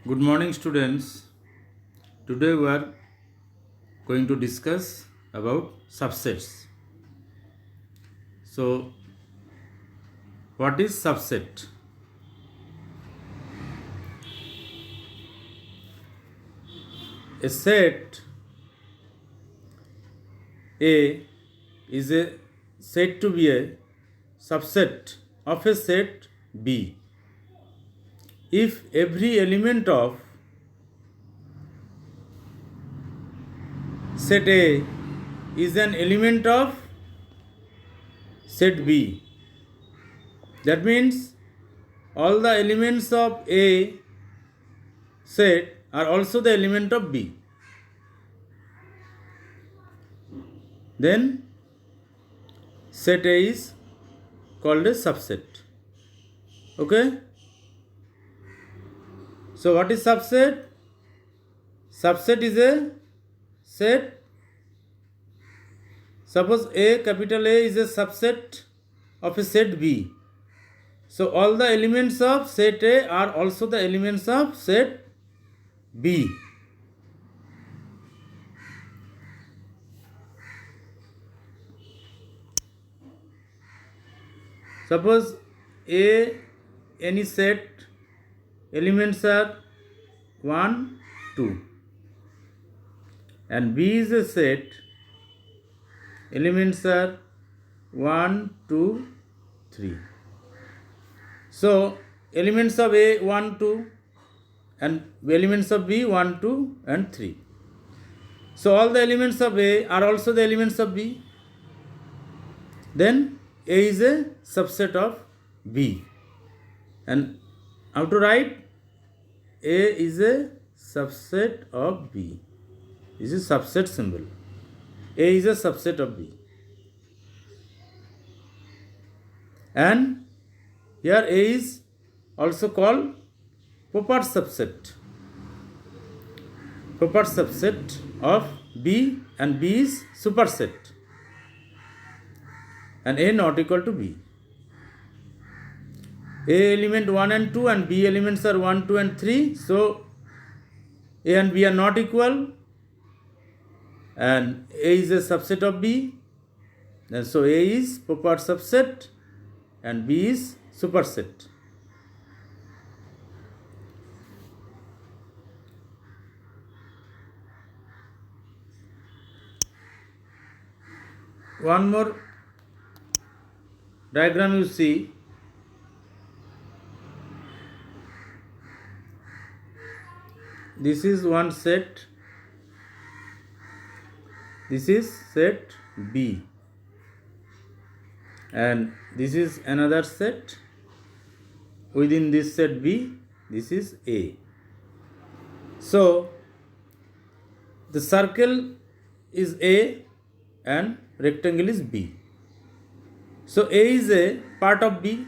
Good morning, students. Today we are going to discuss about subsets. So, what is subset? A set A is said to be a subset of a set B if every element of set A is an element of set B. That means all the elements of A set are also the element of B. Then set A is called a subset. Okay? So what is subset? Subset is a set. Suppose A, capital A is a subset of a set B. So all the elements of set A are also the elements of set B. Suppose A, any set, elements are 1, 2, and B is a set, elements are 1, 2, 3. So elements of A 1, 2 and elements of B 1, 2 and 3. So all the elements of A are also the elements of B. Then A is a subset of B. And how to write? A is a subset of B. This is subset symbol. A is a subset of B. And here A is also called proper subset. Proper subset of B, and B is superset. And A not equal to B. A element 1 and 2 and B elements are 1, 2 and 3. So A and B are not equal. And A is a subset of B. And so A is proper subset and B is superset. One more diagram you see. This is one set. This is set B. And this is another set. Within this set B, this is A. So the circle is A and rectangle is B. So A is a part of B.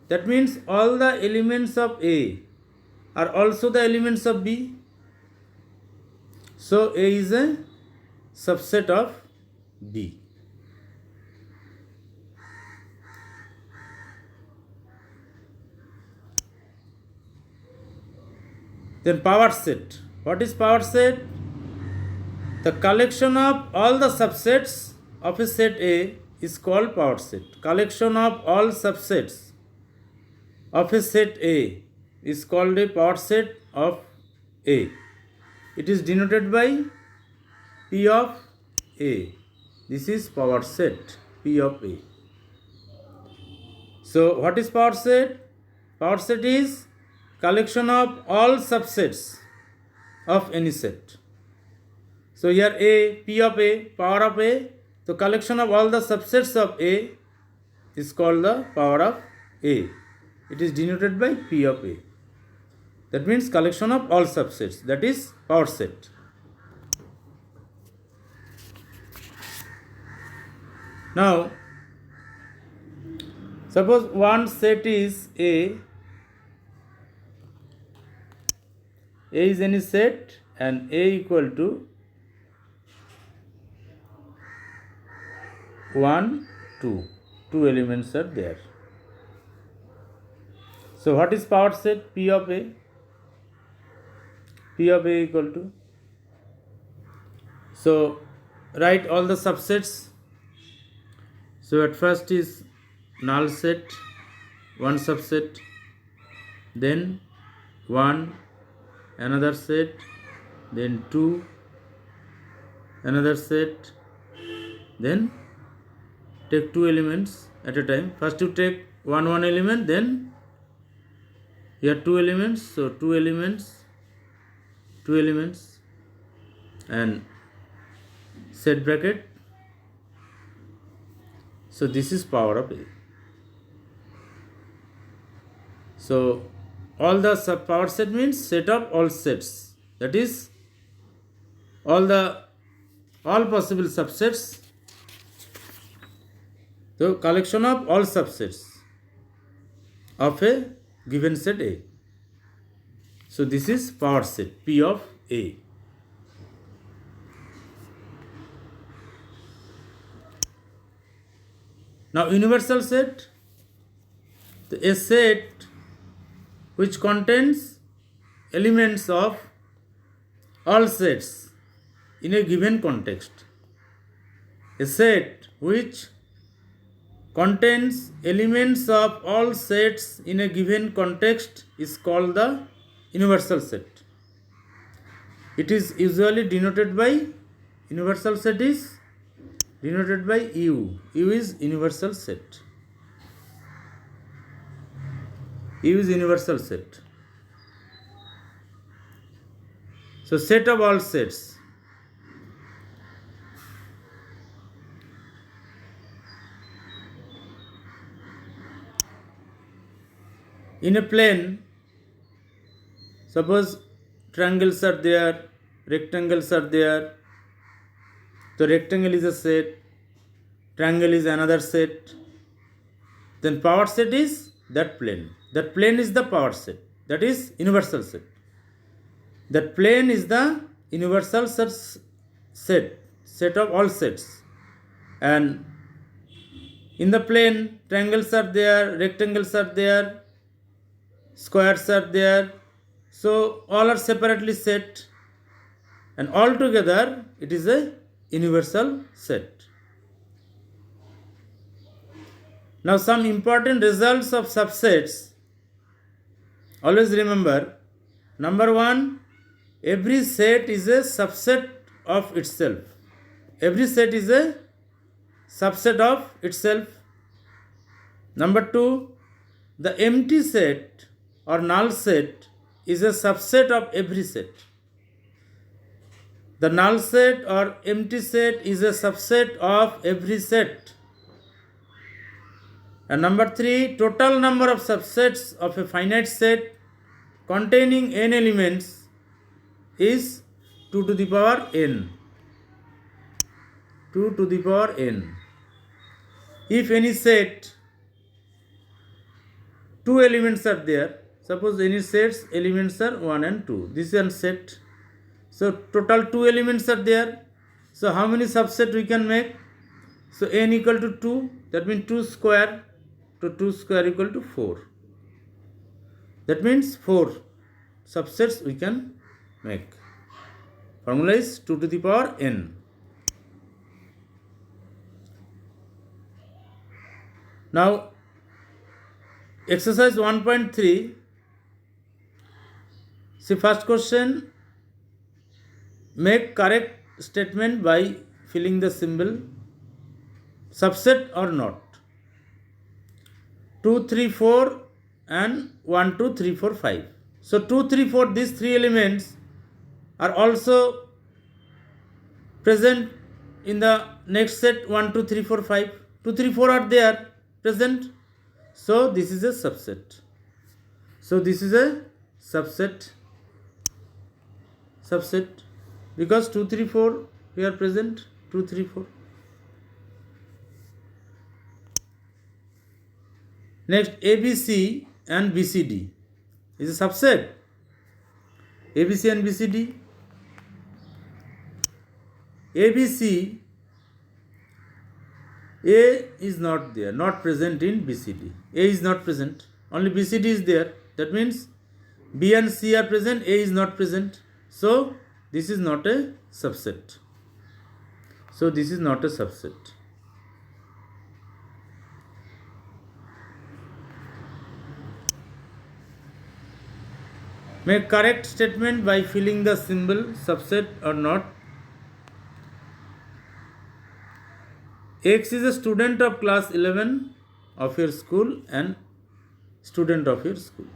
That means all the elements of A are also the elements of B. So A is a subset of B. Then power set. What is power set? The collection of all the subsets of a set A is called power set. Collection of all subsets of a set A is called a power set of A. It is denoted by P of A. This is power set, P of A. So what is power set? Power set is collection of all subsets of any set. So here A, P of A, power of A. So collection of all the subsets of A is called the power of A. It is denoted by P of A. That means collection of all subsets. That is power set. Now, suppose one set is A. A is any set and A equal to 1, 2. Two elements are there. So what is power set? P of A. P of A equal to. So write all the subsets. So at first is null set, one subset, then 1, another set, then 2, another set, then take 2 elements at a time. First you take one element, then here 2 elements, so 2 elements, and set bracket. So this is power of A. So all the power set means set of all sets, that is all possible subsets. So collection of all subsets of a given set A. So this is power set P of A. Now universal set, a set which contains elements of all sets in a given context. A set which contains elements of all sets in a given context is called the universal set. It is usually denoted by, universal set is denoted by U. U is universal set. U is universal set. So set of all sets. In a plane, suppose triangles are there, rectangles are there. So rectangle is a set, triangle is another set. Then power set is that plane. That plane is the power set. That is universal set. That plane is the universal set of all sets. And in the plane, triangles are there, rectangles are there, squares are there. So all are separately set, and all together it is a universal set. Now some important results of subsets. Always remember, number 1, every set is a subset of itself. Every set is a subset of itself. Number 2, the empty set or null set is a subset of every set. The null set or empty set is a subset of every set. And number 3, total number of subsets of a finite set containing n elements is 2 to the power n. 2 to the power n. If any set 2 elements are there, suppose any sets elements are 1 and 2. This is a set. So total 2 elements are there. So how many subset we can make? So n equal to 2. That means 2 square to 2 square equal to 4. That means 4 subsets we can make. Formula is 2 to the power n. Now exercise 1.3. See first question. Make correct statement by filling the symbol. Subset or not. 2, 3, 4 and 1, 2, 3, 4, 5. So 2, 3, 4, these 3 elements are also present in the next set 1, 2, 3, 4, 5. 2, 3, 4 are there present. So this is a subset. So this is a subset because 2, 3, 4 here present. 2, 3, 4. Next, ABC and BCD is a subset. ABC and BCD. ABC, A is not there, not present in BCD. A is not present. Only BCD is there. That means B and C are present, A is not present. So this is not a subset. So this is not a subset. Make correct statement by filling the symbol subset or not. X is a student of class 11 of your school and student of your school.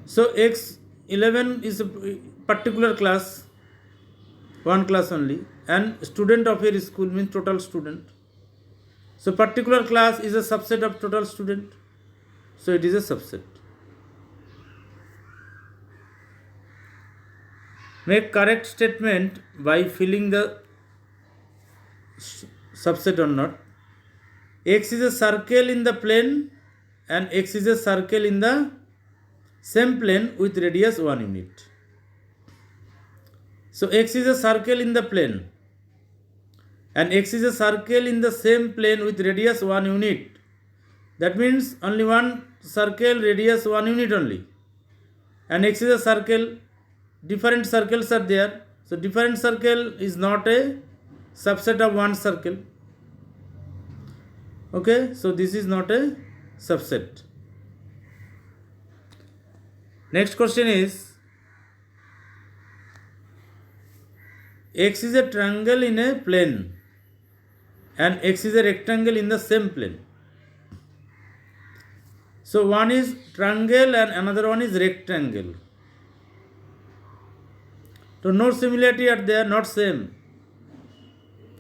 So X11 is a particular class, one class only, and student of your school means total student. So particular class is a subset of total student. So it is a subset. Make correct statement by filling the subset or not. X is a circle in the plane and X is a circle in the same plane with radius 1 unit. So X is a circle in the plane and X is a circle in the same plane with radius 1 unit. That means only one circle radius 1 unit only. And X is a circle, different circles are there. So different circle is not a subset of one circle. Okay, so this is not a subset. Next question is, X is a triangle in a plane and X is a rectangle in the same plane. So one is triangle and another one is rectangle. So no similarity are there, not same.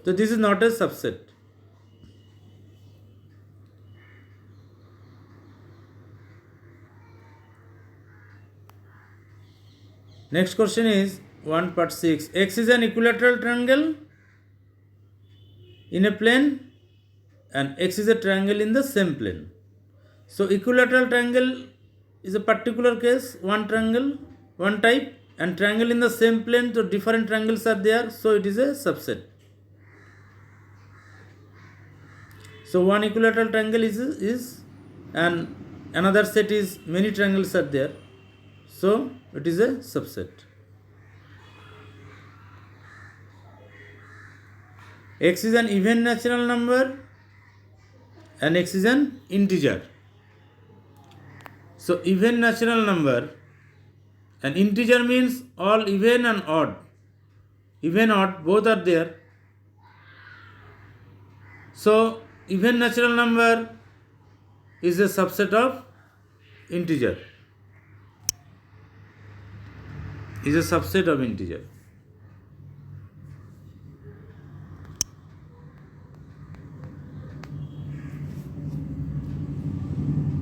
So this is not a subset. Next question is 1 part 6. X is an equilateral triangle in a plane and X is a triangle in the same plane. So equilateral triangle is a particular case, one triangle, one type, and triangle in the same plane, so different triangles are there, so it is a subset. So one equilateral triangle is and another set is many triangles are there, so it is a subset. X is an even natural number and X is an integer. So even natural number and integer means all even and odd. Even, odd, both are there. So even natural number is a subset of integer. Is a subset of integer.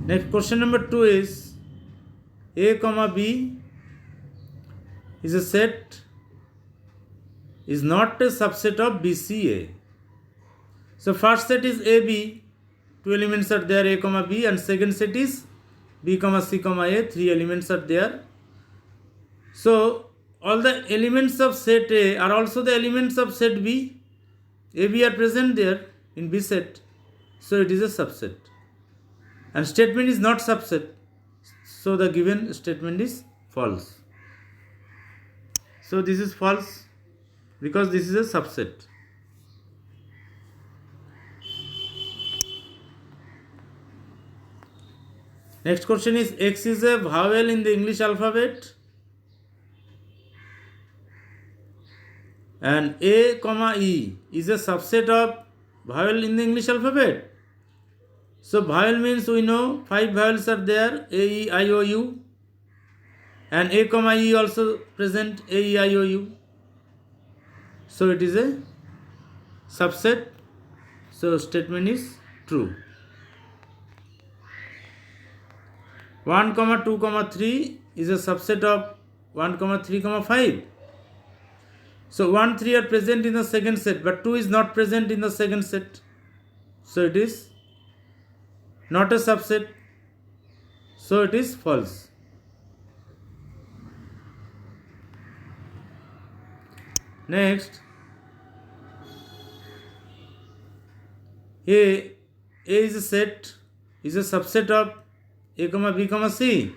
Next question number 2 is A comma B is a set is not a subset of BCA. So first set is AB, two elements are there A comma B, and second set is B comma C comma A, three elements are there. So all the elements of set A are also the elements of set B. AB are present there in B set, so it is a subset. And statement is not subset, so the given statement is false. So this is false because this is a subset. Next question is X is a vowel in the English alphabet and A comma E is a subset of vowel in the English alphabet. So vowel means we know 5 vowels are there, A, E, I, O, U, and A comma E also present, A, E, I, O, U. So it is a subset, so statement is true. 1, 2, 3 is a subset of 1, 3, 5. So 1, 3 are present in the second set, but 2 is not present in the second set. So it is not a subset, so it is false. Next, A is a set, is a subset of A comma B comma C.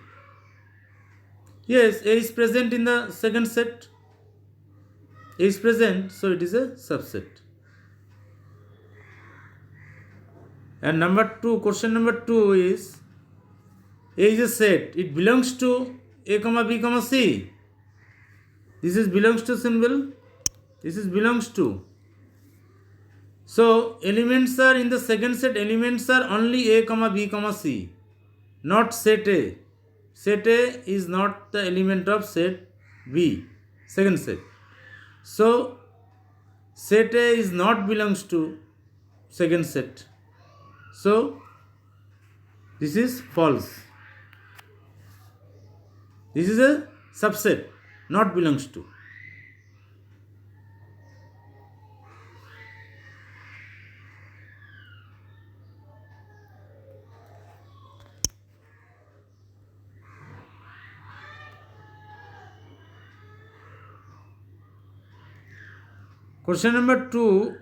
Yes, A is present in the second set. A is present, so it is a subset. And number 2, question number 2 is A is a set. It belongs to A comma B comma C. This is belongs to symbol. This is belongs to. So elements are in the second set. Elements are only A comma B comma C, not set A. Set A is not the element of set B, second set. So set A is not belongs to second set. So this is false. This is a subset, not belongs to. Question number 2,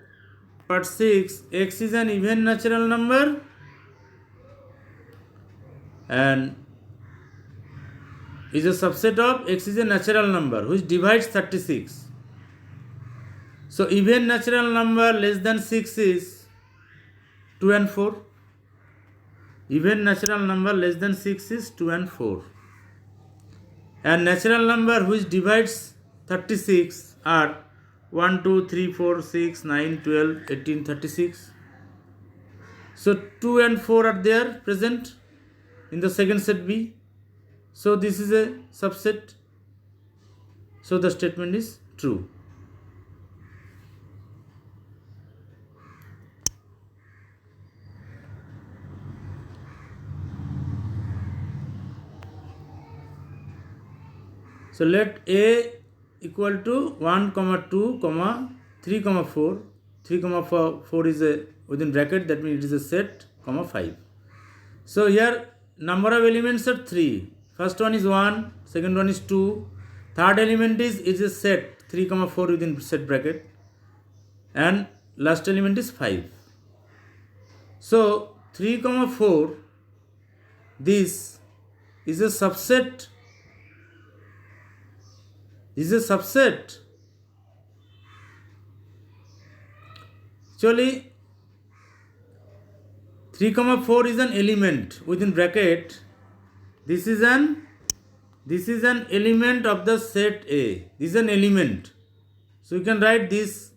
part 6. X is an even natural number and is a subset of X is a natural number which divides 36. So even natural number less than 6 is 2 and 4. Even natural number less than 6 is 2 and 4. And natural number which divides 36 are 1, 2, 3, 4, 6, 9, 12, 18, 36. So 2 and 4 are there present in the second set B. So this is a subset. So the statement is true. So let A equal to 1, 2, 3, 4. 3, 4 is a within bracket, that means it is a set, 5. So here number of elements are 3. First one is 1, second one is 2. Third element is a set, 3, 4 within set bracket. And last element is 5. So 3, 4, this is a subset. This is a subset. Actually 3, 4 is an element within bracket. This is an element of the set A. This is an element. So you can write this.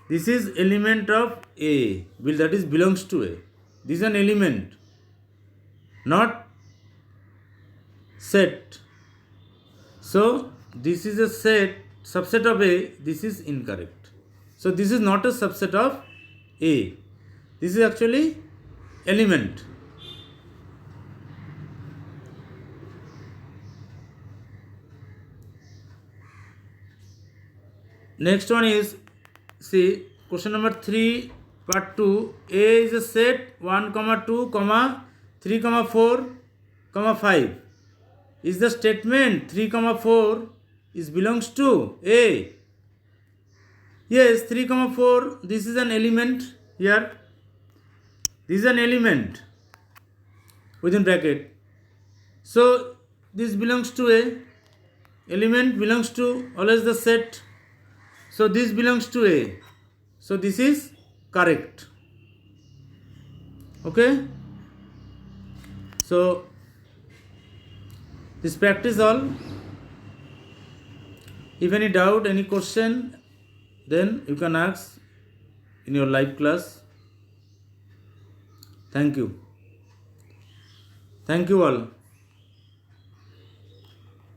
This is element of A. That is belongs to A. This is an element, not set. So this is a set, subset of A. This is incorrect. So this is not a subset of A. This is actually element. Next one is, see, question number 3, part 2. A is a set 1, 2, 3, 4, 5. Is the statement 3, 4 is belongs to A? Yes, 3, 4, this is an element here. This is an element within bracket. So this belongs to A. Element belongs to always the set. So this belongs to A. So this is correct. Okay. So this practice all. If any doubt, any question, then you can ask in your live class. Thank you. Thank you all.